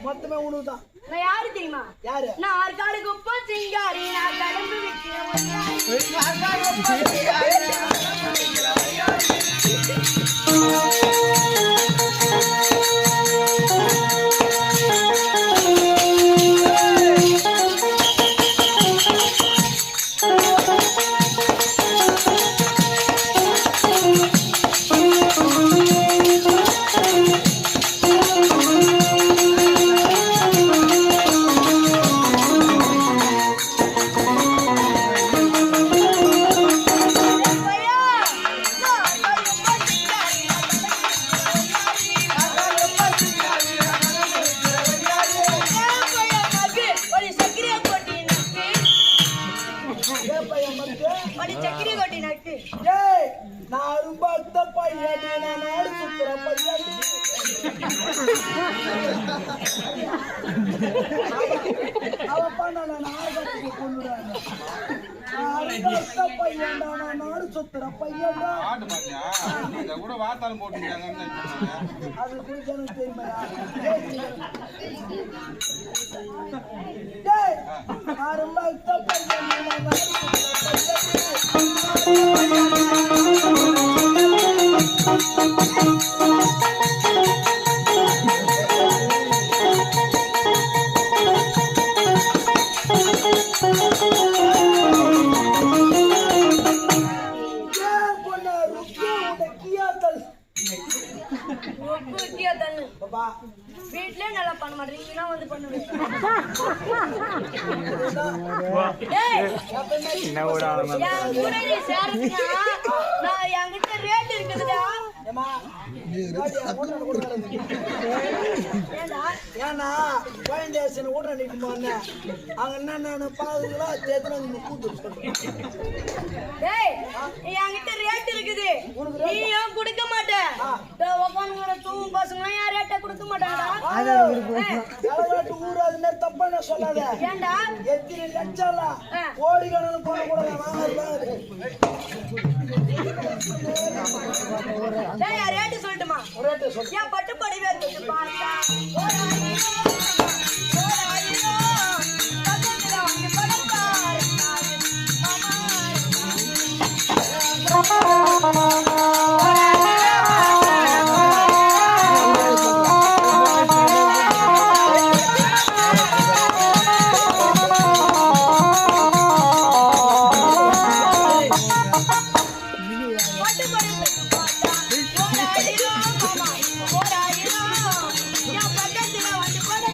மொத்தமே உனக்குதான். நான் யாரு தெரியுமா? யாரு? நான் ஆற்காடு குப்பை சிங்காரி, நான் கடம்பு விக்கிறேன். கூட வார்த்தாலும் போட்டுருக்காங்க. அது குறிச்சாலும் தெரியுமா? வீட்லயே நல்லா பண்ண மாட்டீங்கன்னா வந்து பண்ணுவேன். என்கிட்ட ரேட் இருக்குதுடா. ஏன்னா கோயந்தேசன் ஊட்ட நிற்கும் போது அங்க என்ன பாதுகளா சேர்த்து என்கிட்ட ரேட் இருக்குது. நீ ஏன் கொடுக்க மாட்டேன்? உட்காந்து தூங்கும் பசங்க யார் ரேட்டை கொடுக்க மாட்டாங்கடா. ஊர் அது மாதிரி தப்பா நான் சொல்லாத. ஏண்டா எத்தனை லட்சம் கோடி கணக்கு போன கூட ரேட்டு சொல்லட்டுமா? ரேட்டு சொல்லு. ஏன் பட்டு படிவே பார்த்தா